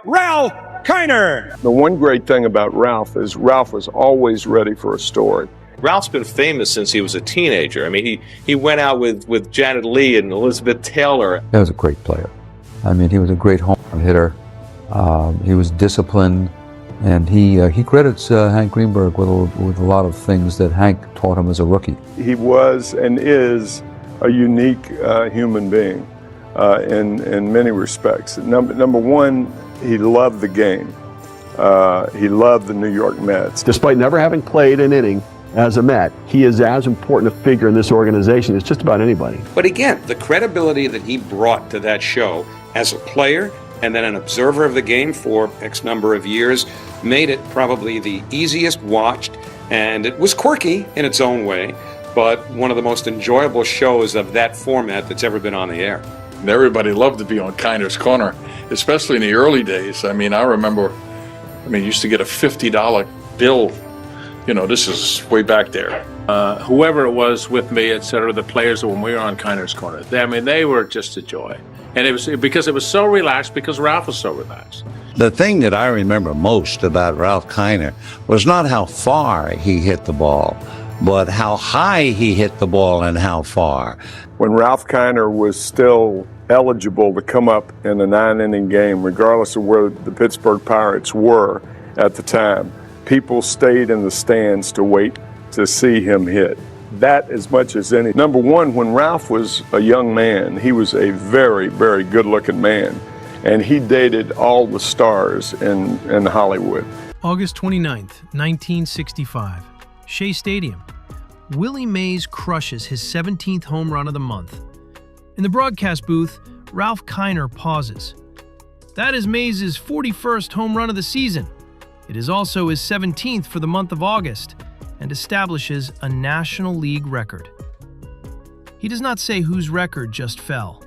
Ralph Kiner. The one great thing about Ralph is Ralph was always ready for a story. Ralph's been famous since he was a teenager. I mean, he went out with Janet Leigh and Elizabeth Taylor. He was a great player. I mean, he was a great home run hitter. He was disciplined, and he credits Hank Greenberg with a lot of things that Hank taught him as a rookie. He was and is a unique human being in many respects. Number one, he loved the game. He loved the New York Mets. Despite never having played an inning as a Met, he is as important a figure in this organization as just about anybody. But again, the credibility that he brought to that show as a player and then an observer of the game for X number of years made it probably the easiest watched, and it was quirky in its own way, but one of the most enjoyable shows of that format that's ever been on the air. And everybody loved to be on Kiner's Corner, especially in the early days. I mean, I remember, you used to get a $50 bill. You know, this is way back there. Whoever it was with me, et cetera, the players when we were on Kiner's Corner, they were just a joy. And it was because it was so relaxed, because Ralph was so relaxed. The thing that I remember most about Ralph Kiner was not how far he hit the ball, but how high he hit the ball and how far. When Ralph Kiner was still eligible to come up in a 9-inning game, regardless of where the Pittsburgh Pirates were at the time, people stayed in the stands to wait to see him hit. That as much as any. Number one, when Ralph was a young man, he was a very, very good-looking man, and he dated all the stars in Hollywood. August 29th, 1965, Shea Stadium. Willie Mays crushes his 17th home run of the month. In the broadcast booth, Ralph Kiner pauses. That is Mays' 41st home run of the season. It is also his 17th for the month of August, and establishes a National League record. He does not say whose record just fell.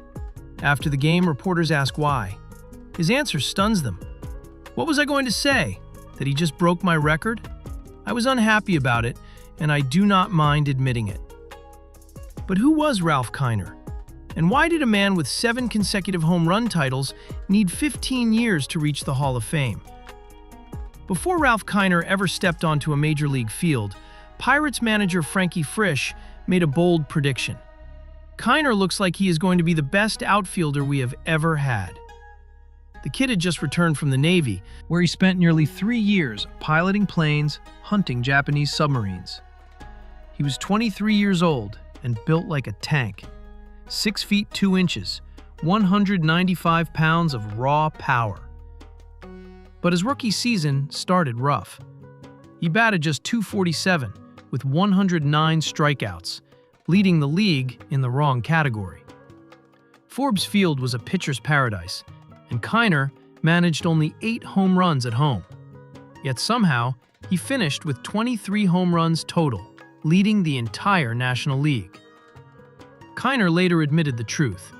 After the game, reporters ask why. His answer stuns them. What was I going to say? That he just broke my record? I was unhappy about it, and I do not mind admitting it. But who was Ralph Kiner? And why did a man with 7 consecutive home run titles need 15 years to reach the Hall of Fame? Before Ralph Kiner ever stepped onto a major league field, Pirates manager Frankie Frisch made a bold prediction. Kiner looks like he is going to be the best outfielder we have ever had. The kid had just returned from the Navy, where he spent nearly 3 years piloting planes, hunting Japanese submarines. He was 23 years old and built like a tank. 6 feet 2 inches, 195 pounds of raw power. But his rookie season started rough. He batted just .247 with 109 strikeouts, leading the league in the wrong category. Forbes Field was a pitcher's paradise, and Kiner managed only 8 home runs at home. Yet somehow, he finished with 23 home runs total, leading the entire National League. Kiner later admitted the truth.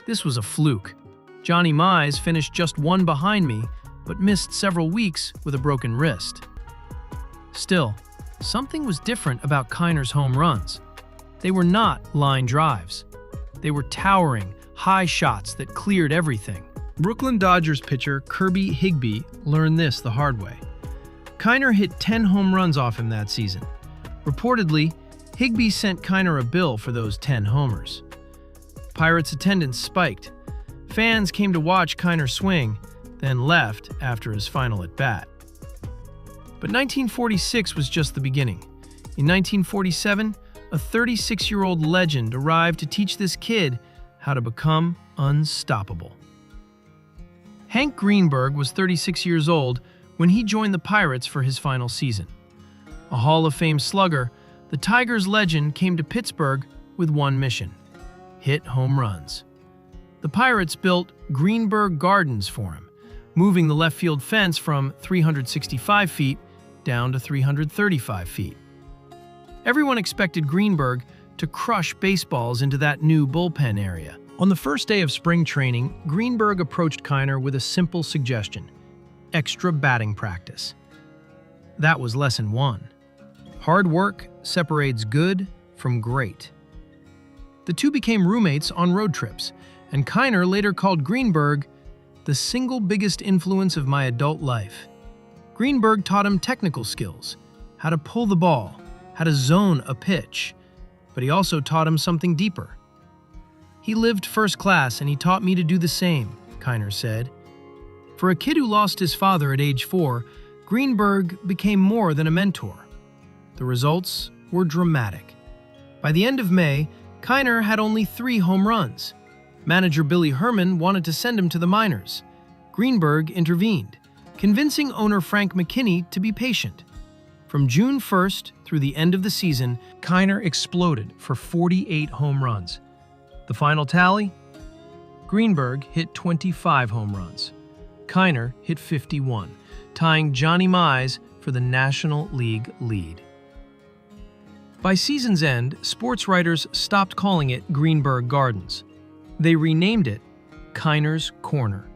This was a fluke. Johnny Mize finished just 1 behind me, but missed several weeks with a broken wrist. Still, something was different about Kiner's home runs. They were not line drives. They were towering, high shots that cleared everything. Brooklyn Dodgers pitcher Kirby Higbee learned this the hard way. Kiner hit 10 home runs off him that season. Reportedly, Higbee sent Kiner a bill for those 10 homers. Pirates' attendance spiked. Fans came to watch Kiner swing, then left after his final at-bat. But 1946 was just the beginning. In 1947, a 36-year-old legend arrived to teach this kid how to become unstoppable. Hank Greenberg was 36 years old when he joined the Pirates for his final season. A Hall of Fame slugger, the Tigers legend came to Pittsburgh with one mission: hit home runs. The Pirates built Greenberg Gardens for him, moving the left field fence from 365 feet down to 335 feet. Everyone expected Greenberg to crush baseballs into that new bullpen area. On the first day of spring training, Greenberg approached Kiner with a simple suggestion: extra batting practice. That was lesson 1. Hard work separates good from great. The two became roommates on road trips, and Kiner later called Greenberg the single biggest influence of my adult life. Greenberg taught him technical skills, how to pull the ball, how to zone a pitch, but he also taught him something deeper. He lived first class and he taught me to do the same, Kiner said. For a kid who lost his father at age 4, Greenberg became more than a mentor. The results were dramatic. By the end of May, Kiner had only 3 home runs. Manager Billy Herman wanted to send him to the minors. Greenberg intervened, convincing owner Frank McKinney to be patient. From June 1st through the end of the season, Kiner exploded for 48 home runs. The final tally? Greenberg hit 25 home runs. Kiner hit 51, tying Johnny Mize for the National League lead. By season's end, sports writers stopped calling it Greenberg Gardens. They renamed it Kiner's Corner.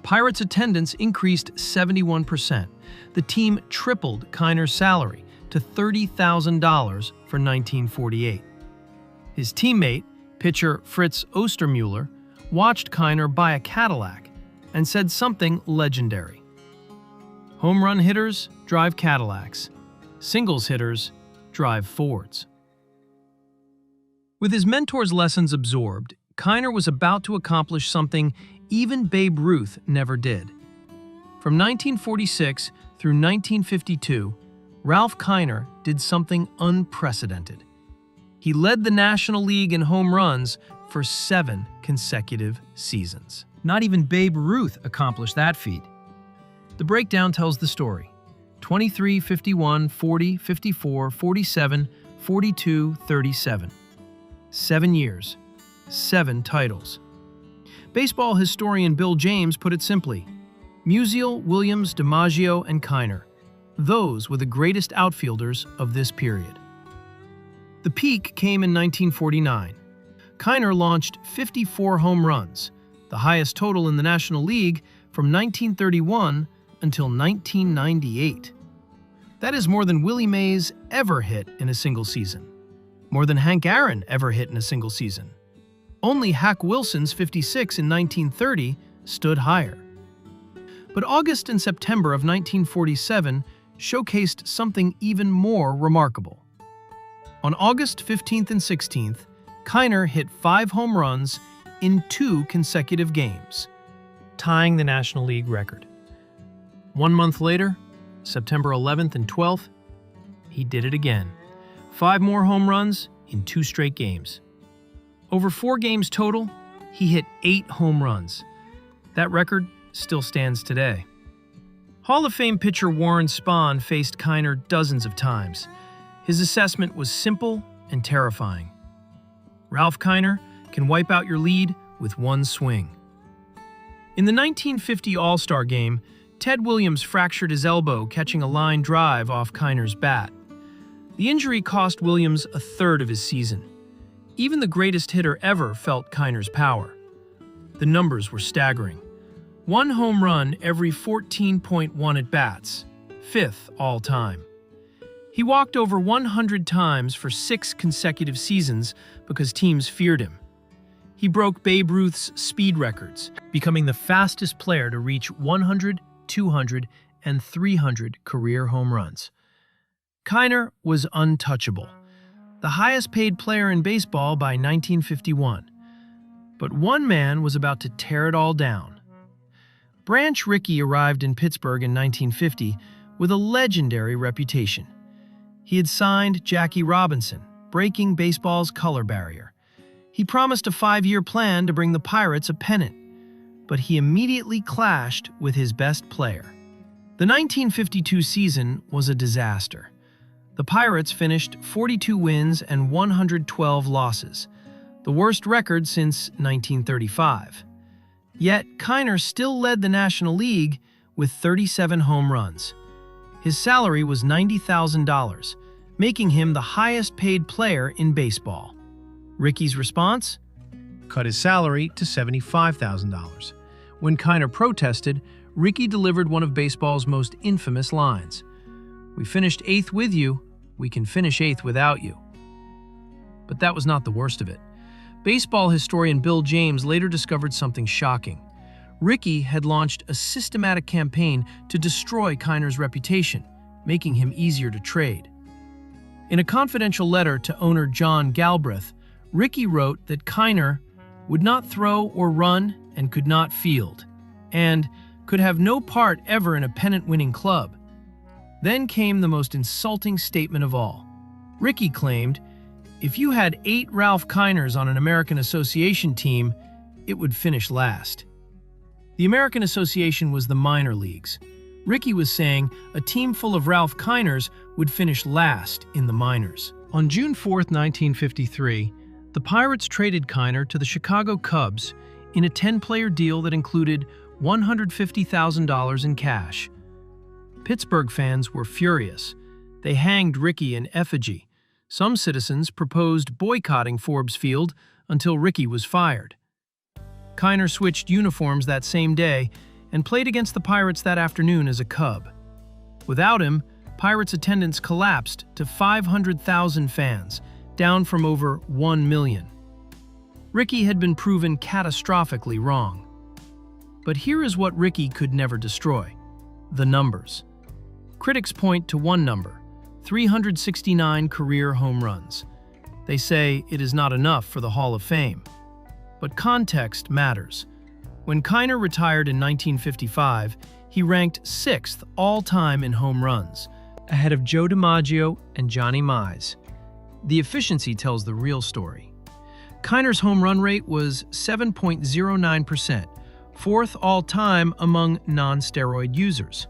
Pirates' attendance increased 71%. The team tripled Kiner's salary to $30,000 for 1948. His teammate, pitcher Fritz Ostermuller, watched Kiner buy a Cadillac and said something legendary. Home run hitters drive Cadillacs. Singles hitters drive Fords. With his mentor's lessons absorbed, Kiner was about to accomplish something even Babe Ruth never did. From 1946 through 1952, Ralph Kiner did something unprecedented. He led the National League in home runs for 7 consecutive seasons. Not even Babe Ruth accomplished that feat. The breakdown tells the story. 23, 51, 40, 54, 47, 42, 37. 7 years, 7 titles. Baseball historian Bill James put it simply: Musial, Williams, DiMaggio, and Kiner. Those were the greatest outfielders of this period. The peak came in 1949. Kiner launched 54 home runs, the highest total in the National League from 1931 until 1998. That is more than Willie Mays ever hit in a single season. More than Hank Aaron ever hit in a single season. Only Hack Wilson's 56 in 1930 stood higher. But August and September of 1947 showcased something even more remarkable. On August 15th and 16th, Kiner hit 5 home runs in 2 consecutive games, tying the National League record. 1 month later, September 11th and 12th, he did it again. 5 more home runs in 2 straight games. Over 4 games total, he hit 8 home runs. That record still stands today. Hall of Fame pitcher Warren Spahn faced Kiner dozens of times. His assessment was simple and terrifying. Ralph Kiner can wipe out your lead with 1 swing. In the 1950 All-Star Game, Ted Williams fractured his elbow catching a line drive off Kiner's bat. The injury cost Williams a third of his season. Even the greatest hitter ever felt Kiner's power. The numbers were staggering. 1 home run every 14.1 at-bats, 5th all-time. He walked over 100 times for 6 consecutive seasons because teams feared him. He broke Babe Ruth's speed records, becoming the fastest player to reach 100, 200, and 300 career home runs. Kiner was untouchable, the highest-paid player in baseball by 1951. But one man was about to tear it all down. Branch Rickey arrived in Pittsburgh in 1950 with a legendary reputation. He had signed Jackie Robinson, breaking baseball's color barrier. He promised a 5-year plan to bring the Pirates a pennant, but he immediately clashed with his best player. The 1952 season was a disaster. The Pirates finished 42 wins and 112 losses, the worst record since 1935. Yet, Kiner still led the National League with 37 home runs. His salary was $90,000, making him the highest-paid player in baseball. Rickey's response? Cut his salary to $75,000. When Kiner protested, Rickey delivered one of baseball's most infamous lines. "We finished 8th with you, we can finish 8th without you." But that was not the worst of it. Baseball historian Bill James later discovered something shocking. Rickey had launched a systematic campaign to destroy Kiner's reputation, making him easier to trade. In a confidential letter to owner John Galbraith, Rickey wrote that Kiner would not throw or run and could not field, and could have no part ever in a pennant-winning club. Then came the most insulting statement of all. Rickey claimed, if you had 8 Ralph Kiners on an American Association team, it would finish last. The American Association was the minor leagues. Rickey was saying a team full of Ralph Kiners would finish last in the minors. On June 4, 1953, the Pirates traded Kiner to the Chicago Cubs in a 10-player deal that included $150,000 in cash. Pittsburgh fans were furious. They hanged Rickey in effigy. Some citizens proposed boycotting Forbes Field until Rickey was fired. Kiner switched uniforms that same day and played against the Pirates that afternoon as a Cub. Without him, Pirates attendance collapsed to 500,000 fans, down from over 1 million. Rickey had been proven catastrophically wrong. But here is what Rickey could never destroy: the numbers. Critics point to one number: 369 career home runs. They say it is not enough for the Hall of Fame. But context matters. When Kiner retired in 1955, he ranked 6th all-time in home runs, ahead of Joe DiMaggio and Johnny Mize. The efficiency tells the real story. Kiner's home run rate was 7.09%, 4th all-time among non-steroid users.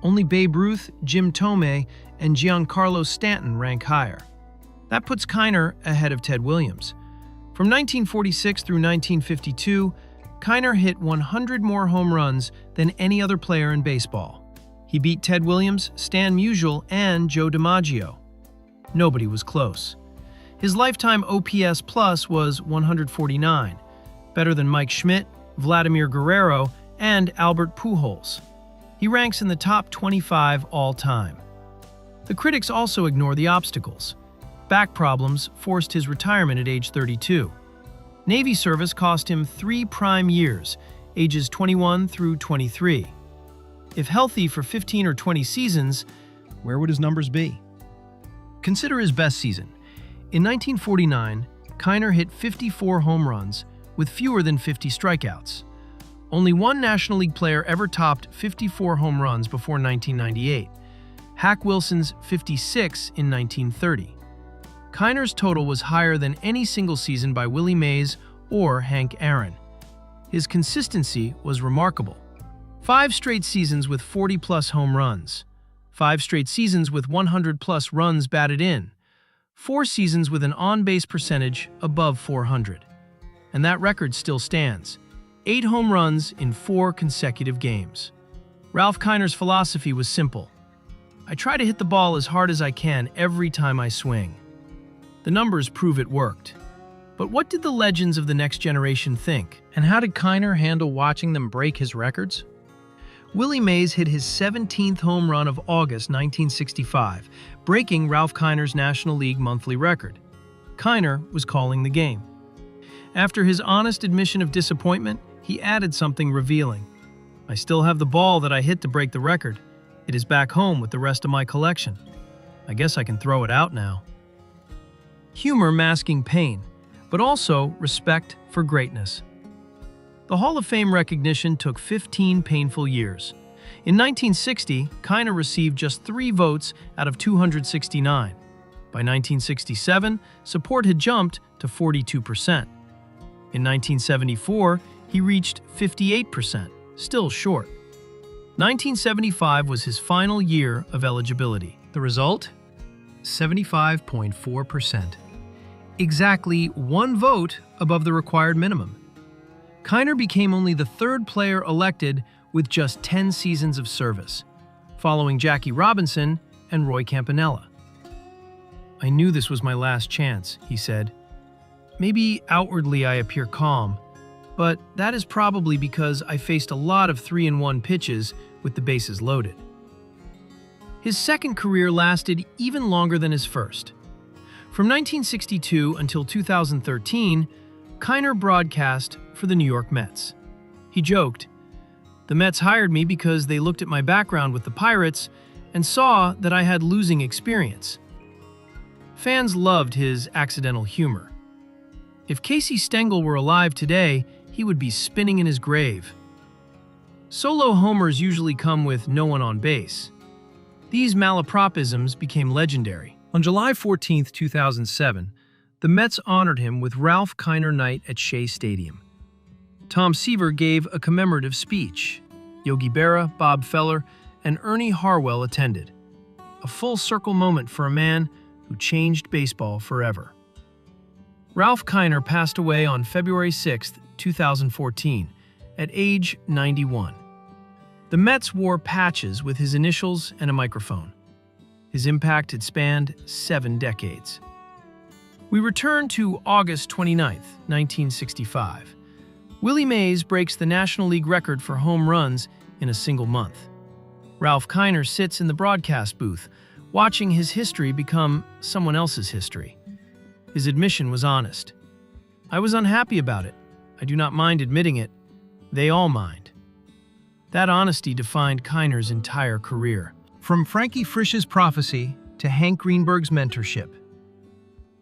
Only Babe Ruth, Jim Thome, and Giancarlo Stanton rank higher. That puts Kiner ahead of Ted Williams. From 1946 through 1952, Kiner hit 100 more home runs than any other player in baseball. He beat Ted Williams, Stan Musial, and Joe DiMaggio. Nobody was close. His lifetime OPS plus was 149, better than Mike Schmidt, Vladimir Guerrero, and Albert Pujols. He ranks in the top 25 all-time. The critics also ignore the obstacles. Back problems forced his retirement at age 32. Navy service cost him 3 prime years, ages 21 through 23. If healthy for 15 or 20 seasons, where would his numbers be? Consider his best season. In 1949, Kiner hit 54 home runs with fewer than 50 strikeouts. Only one National League player ever topped 54 home runs before 1998, Hack Wilson's 56 in 1930. Kiner's total was higher than any single season by Willie Mays or Hank Aaron. His consistency was remarkable. 5 straight seasons with 40-plus home runs. 5 straight seasons with 100-plus runs batted in. 4 seasons with an on-base percentage above 400. And that record still stands. 8 home runs in 4 consecutive games. Ralph Kiner's philosophy was simple. I try to hit the ball as hard as I can every time I swing. The numbers prove it worked. But what did the legends of the next generation think? And how did Kiner handle watching them break his records? Willie Mays hit his 17th home run of August 1965, breaking Ralph Kiner's National League monthly record. Kiner was calling the game. After his honest admission of disappointment, he added something revealing. I still have the ball that I hit to break the record. It is back home with the rest of my collection. I guess I can throw it out now. Humor masking pain, but also respect for greatness. The Hall of Fame recognition took 15 painful years. In 1960, Kiner received just 3 votes out of 269. By 1967, support had jumped to 42%. In 1974, he reached 58%, still short. 1975 was his final year of eligibility. The result? 75.4%. Exactly 1 vote above the required minimum. Kiner became only the 3rd player elected with just 10 seasons of service, following Jackie Robinson and Roy Campanella. I knew this was my last chance, he said. Maybe outwardly I appear calm, but that is probably because I faced a lot of 3-and-1 pitches with the bases loaded. His second career lasted even longer than his first. From 1962 until 2013, Kiner broadcast for the New York Mets. He joked, The Mets hired me because they looked at my background with the Pirates and saw that I had losing experience. Fans loved his accidental humor. If Casey Stengel were alive today, he would be spinning in his grave. Solo homers usually come with no one on base. These malapropisms became legendary. On July 14, 2007, the Mets honored him with Ralph Kiner Night at Shea Stadium. Tom Seaver gave a commemorative speech. Yogi Berra, Bob Feller, and Ernie Harwell attended. A full-circle moment for a man who changed baseball forever. Ralph Kiner passed away on February 6, 2014, at age 91. The Mets wore patches with his initials and a microphone. His impact had spanned 7 decades. We return to August 29, 1965. Willie Mays breaks the National League record for home runs in a single month. Ralph Kiner sits in the broadcast booth, watching his history become someone else's history. His admission was honest. I was unhappy about it. I do not mind admitting it. They all mind. That honesty defined Kiner's entire career. From Frankie Frisch's prophecy to Hank Greenberg's mentorship.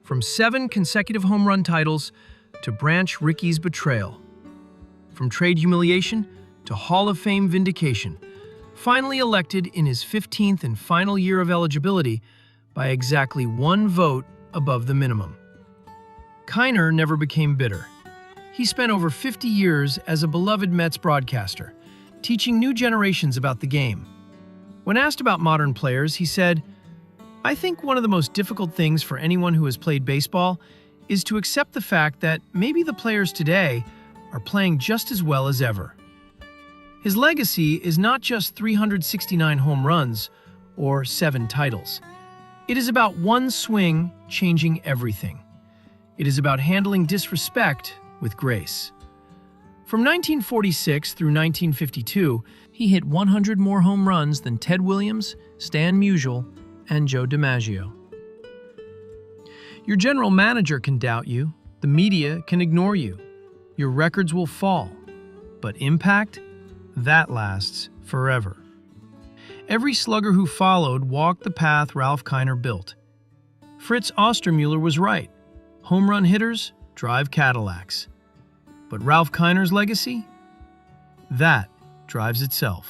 From 7 consecutive home run titles to Branch Rickey's betrayal. From trade humiliation to Hall of Fame vindication. Finally elected in his 15th and final year of eligibility by exactly 1 vote above the minimum. Kiner never became bitter. He spent over 50 years as a beloved Mets broadcaster, teaching new generations about the game. When asked about modern players, he said, "I think one of the most difficult things for anyone who has played baseball is to accept the fact that maybe the players today are playing just as well as ever." His legacy is not just 369 home runs or 7 titles. It is about one swing changing everything. It is about handling disrespect with grace. From 1946 through 1952, he hit 100 more home runs than Ted Williams, Stan Musial, and Joe DiMaggio. Your general manager can doubt you, the media can ignore you, your records will fall, but impact, that lasts forever. Every slugger who followed walked the path Ralph Kiner built. Fritz Ostermuller was right. Home run hitters drive Cadillacs. But Ralph Kiner's legacy? That drives itself.